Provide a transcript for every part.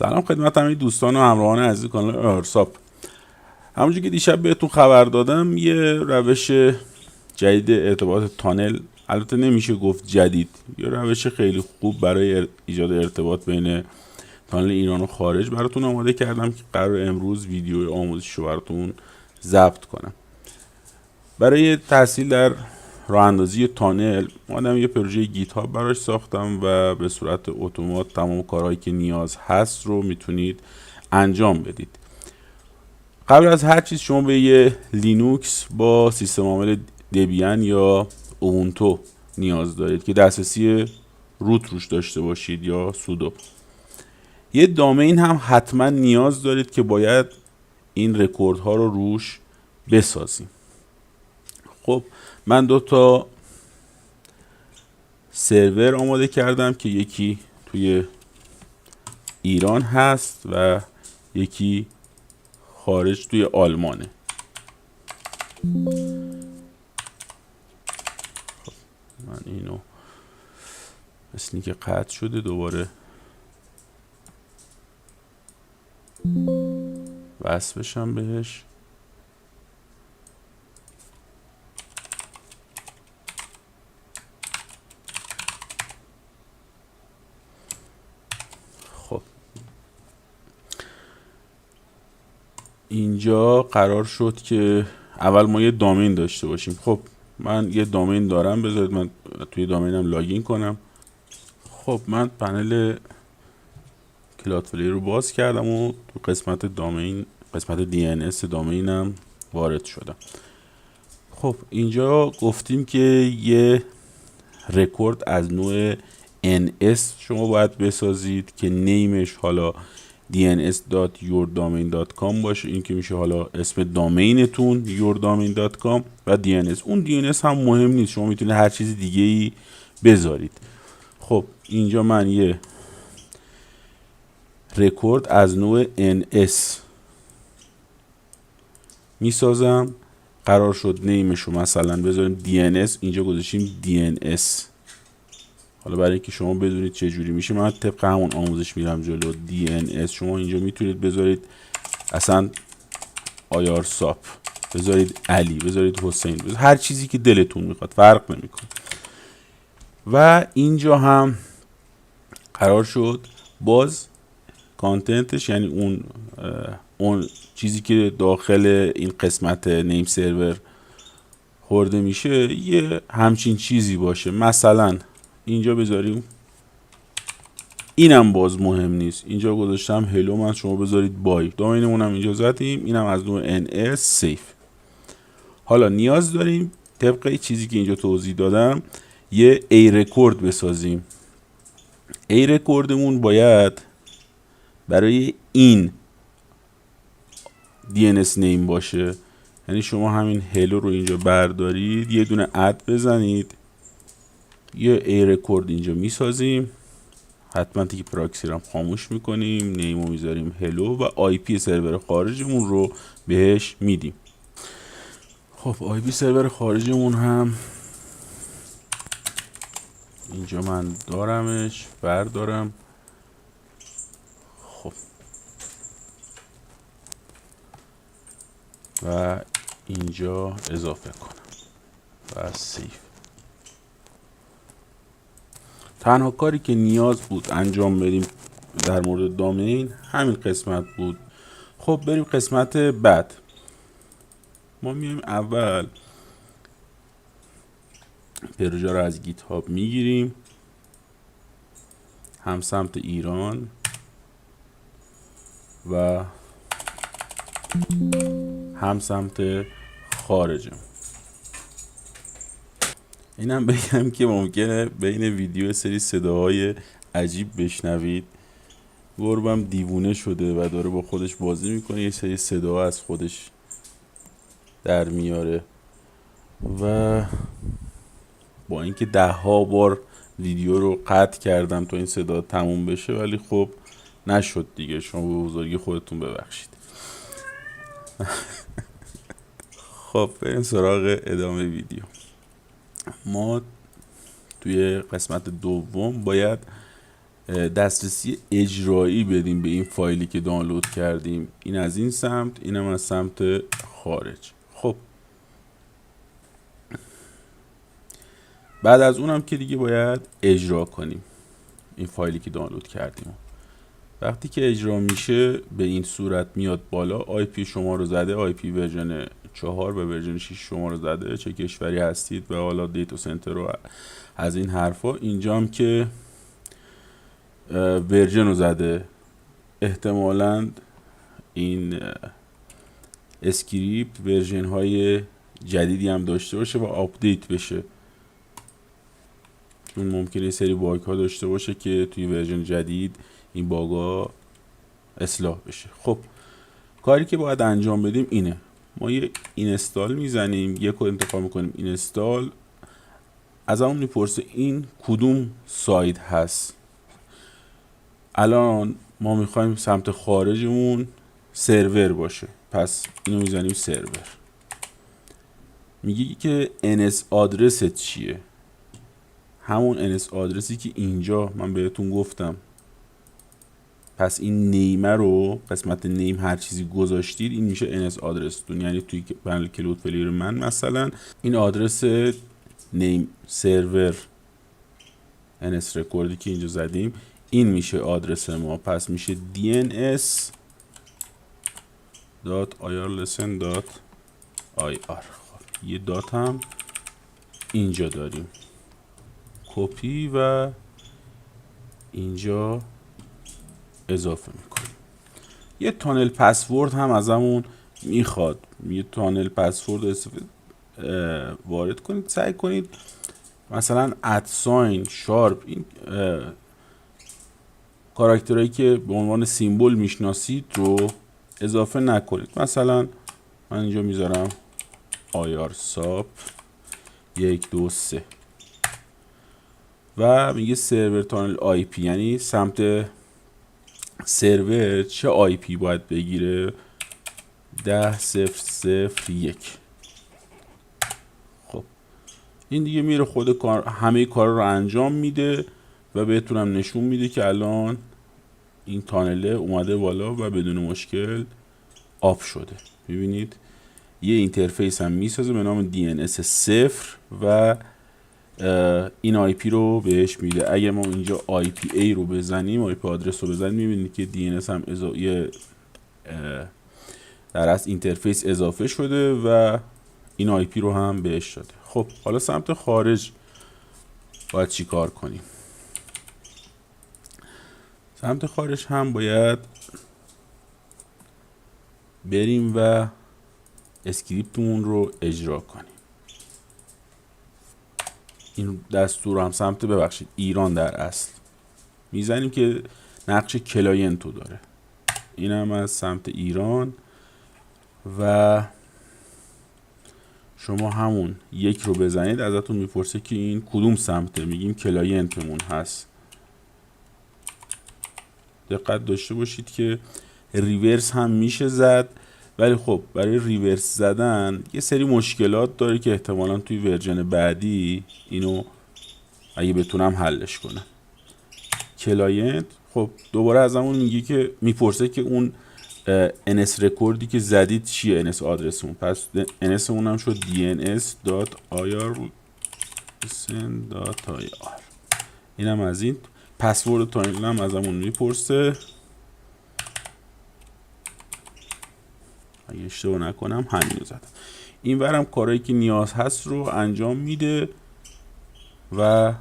سلام خدمت همه دوستان و همراهان عزیز کانال ارساپ. همونجور که دیشب بهتون خبر دادم یه روش جدید ارتباط تانل، البته نمیشه گفت جدید، یه روش خیلی خوب برای ایجاد ارتباط بین تانل ایران و خارج براتون آماده کردم که قرار امروز ویدیو آموزشی رو براتون ضبط کنم. برای تحصیل در راه اندازی تانل اومدم یه پروژه گیت هاب براش ساختم و به صورت اتومات تمام کارهایی که نیاز هست رو میتونید انجام بدید. قبل از هر چیز شما به یه لینوکس با سیستم عامل دبیان یا اوبونتو نیاز دارید که دسترسی روت روش داشته باشید یا سودو. یه دامین هم حتما نیاز دارید که باید این رکورد ها رو روش بسازیم. خب من 2 تا سرور آماده کردم که یکی توی ایران هست و یکی خارج توی آلمانه. خب من اینو مثل اینکه قطع شده، دوباره وصل بشم بهش. خب اینجا قرار شد که اول ما یه دامین داشته باشیم. خب من یه دامین دارم، بذارید من توی دامینم لاگین کنم. خب من پنل کلادفلی رو باز کردم و تو قسمت دامین، قسمت DNS دامینم وارد شدم. خب اینجا گفتیم که یه رکورد از نوع NS شما باید بسازید که نیمش حالا dns.yourdomain.com باشه، این که میشه حالا اسم دامینتون yourdomain.com و DNS. اون DNS هم مهم نیست، شما میتونید هر چیز دیگه ای بذارید. خب اینجا من یه رکورد از نوع NS میسازم. قرار شد نیمش رو مثلا بذاریم DNS، اینجا گذاشتیم DNS. حالا برای اینکه شما بدونید چه جوری میشه من طبق همون آموزش میرم جلو. DNS شما اینجا میتونید بذارید اصلا آیارساپ، بذارید علی، بذارید حسین، بذارید هر چیزی که دلتون میخواد، فرق نمیکنه. و اینجا هم قرار شد باز کانتنتش، یعنی اون چیزی که داخل این قسمت نیم سرور خورده میشه یه همچین چیزی باشه. مثلا اینجا بذاریم، اینم باز مهم نیست، اینجا گذاشتم هلو، من شما بذارید بای. دامینمون هم اینجا زدیم، اینم از نوع NS سیف. حالا نیاز داریم طبق چیزی که اینجا توضیح دادم یه ای رکورد بسازیم. ای رکوردمون باید برای این DNS نیم باشه، یعنی شما همین هلو رو اینجا بردارید، یه دونه اد بزنید، یه ای رکورد اینجا میسازیم. حتما دیگه پراکسی رو هم خاموش میکنیم، نیمو میذاریم هلو و آی پی سرور خارجمون رو بهش میدیم. خب آی پی سرور خارجمون هم اینجا من دارمش، بردارم. خب و اینجا اضافه کنم و سیف. تنها کاری که نیاز بود انجام بدیم در مورد دامین همین قسمت بود. خب بریم قسمت بعد. ما میایم اول پروژه رو از گیت هاب میگیریم، هم سمت ایران و هم سمت خارجم. اینم بگم که ممکنه بین ویدیو سری صداهای عجیب بشنوید. گربم دیوونه شده و داره با خودش بازی میکنه، یه سری صدا از خودش در میاره و با اینکه 10 بار ویدیو رو قطع کردم تا این صدا تموم بشه، ولی خب نشد دیگه. شما به بزرگی خودتون ببخشید. خب بریم سراغ ادامه ویدیو. ما توی قسمت دوم باید دسترسی اجرایی بدیم به این فایلی که دانلود کردیم. این از این سمت، اینم از سمت خارج. خب بعد از اونم که دیگه باید اجرا کنیم این فایلی که دانلود کردیم. وقتی که اجرا میشه به این صورت میاد بالا، آی پی شما رو زده، آی پی ورژن 4 و ورژن 6 شما رو زده، چه کشوری هستید و حالا دیتا سنتر رو از این حرفا. اینجا هم که ورژن رو زده، احتمالاً این اسکریپت ورژن های جدیدی هم داشته باشه و آپدیت بشه، چون ممکنه یه سری باگ ها داشته باشه که توی ورژن جدید این باگ ها اصلاح بشه. خب کاری که باید انجام بدیم اینه، ما یه اینستال میزنیم، یک رو انتخاب میکنیم اینستال، از همون میپرسه این کدوم سایت هست. الان ما میخوایم سمت خارجمون سرور باشه، پس اینو میزنیم سرور. میگی که NS آدرست چیه؟ همون NS آدرسی که اینجا من بهتون گفتم. پس این نیمه رو قسمت نیم هر چیزی گذاشتید، این میشه NS آدرستون. یعنی توی پنل کلود پلیر من مثلا این آدرس نیم سرور NS رکوردی که اینجا زدیم این میشه آدرس ما. پس میشه dns.irlisten.ir. خب یه دات هم اینجا داریم، کپی و اینجا اضافه میکنیم. یه تانل پسورد هم ازمون میخواد، یه تانل پسورد وارد کنید. سعی کنید مثلا ادساین شارپ، این کاراکترهایی که به عنوان سیمبل میشناسید رو اضافه نکنید. مثلا من اینجا میذارم IRSOP 1 2 3 و میگه سرور تانل آی پی، یعنی سمت سرور چه آی پی باید بگیره، 10.0.0.1. خب این دیگه میره خود کار، همه کارا رو انجام میده و بهتونم نشون میده که الان این تانله اومده بالا و بدون مشکل آف شده. میبینید یه اینترفیس هم میسازه به نام DNS 0 و این آی پی رو بهش میده. اگه ما اینجا آی پی ای رو بزنیم، آی پی آدرس رو بزنیم، میبینید که DNS هم در اصل اینترفیس اضافه شده و این آی پی رو هم بهش داده. خب حالا سمت خارج باید چی کار کنیم؟ سمت خارج هم باید بریم و اسکریپتمون رو اجرا کنیم. این دستور رو هم سمت ایران در اصل میزنیم که نقش کلاینت رو داره. این هم از سمت ایران و شما همون یک رو بزنید ازتون میپرسه که این کدوم سمته، میگیم کلاینتمون هست. دقت داشته باشید که ریورس هم میشه زد، ولی خب برای ریورس زدن یه سری مشکلات داره که احتمالا توی ورژن بعدی اینو اگه بتونم حلش کنم. کلاینت خب دوباره از همون میگه که میپرسه که اون NS رکوردی که زدید چیه، NS آدرسمون. پس NS اون هم شد dns.irlisten.ir. اینم از این. پسورد تانل هم از همون میپرسه، اگه اشتباه نکنم همین رو زدم. این ورم کارهایی که نیاز هست رو انجام میده و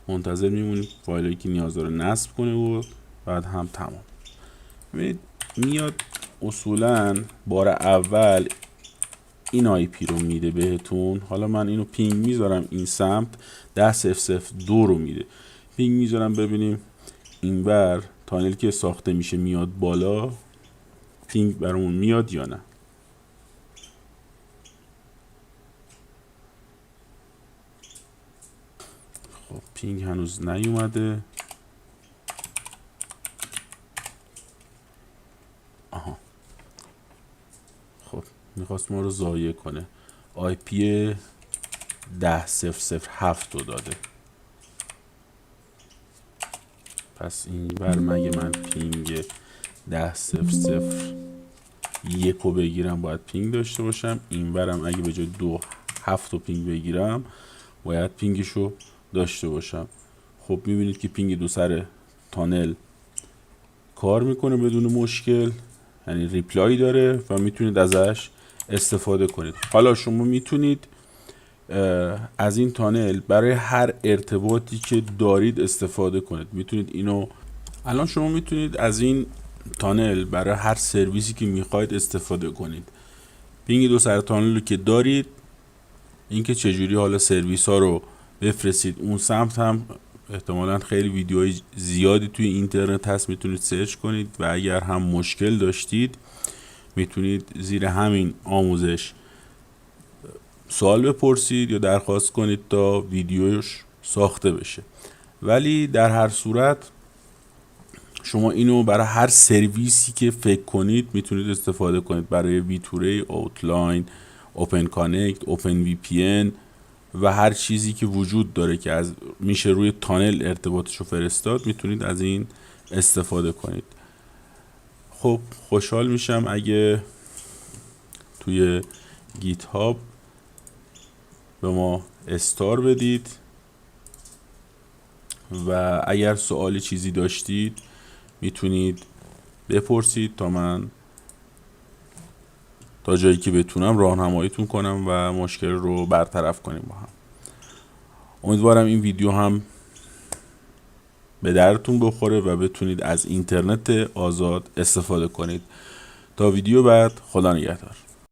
منتظر میمونیم فایلایی که نیاز داره نصب کنه و بعد هم تمام. ببینید میاد اصولا بار اول این آی پی رو میده بهتون. حالا من اینو پینگ میذارم این سمت 10.0.0.2 رو میده. پینگ میذارم ببینیم این بر تانل که ساخته میشه میاد بالا، پینگ برامون میاد یا نه. خب پینگ هنوز نیومده. آها خب میخواست ما رو ضایع کنه. آی پی 10.0.0.7 رو داده. پس این بر مگه من پینگ 10.0.0.1 رو بگیرم باید پینگ داشته باشم، این برم اگه به جای 2.7 رو پینگ بگیرم باید پینگش رو داشته باشم. خب میبینید که پینگ دو سر تانل کار میکنه بدون مشکل، یعنی ریپلای داره و میتونید ازش استفاده کنید. حالا شما میتونید از این تانل برای هر ارتباطی که دارید استفاده کنید. میتونید اینو الان شما میتونید از این تانل برای هر سرویسی که میخواید استفاده کنید. پینگ دو سر تانل رو که دارید، اینکه چجوری حالا سرویس ها رو بفرستید اون سمت هم احتمالاً خیلی ویدیوهای زیادی توی اینترنت هست، میتونید سرچ کنید و اگر هم مشکل داشتید میتونید زیر همین آموزش سوال بپرسید یا درخواست کنید تا ویدیوش ساخته بشه. ولی در هر صورت شما اینو برای هر سرویسی که فکر کنید میتونید استفاده کنید، برای ویتوری، اوتلاین، اوپن کانکت، اوپن وی پی ان و هر چیزی که وجود داره که از میشه روی تانل ارتباطش رو فرستاد میتونید از این استفاده کنید. خب خوشحال میشم اگه توی گیت هاب به ما استار بدید و اگر سوالی چیزی داشتید میتونید بپرسید تا من تا جایی که بتونم راهنماییتون کنم و مشکل رو برطرف کنیم با هم. امیدوارم این ویدیو هم به درتون بخوره و بتونید از اینترنت آزاد استفاده کنید. تا ویدیو بعد، خدا نگهدار.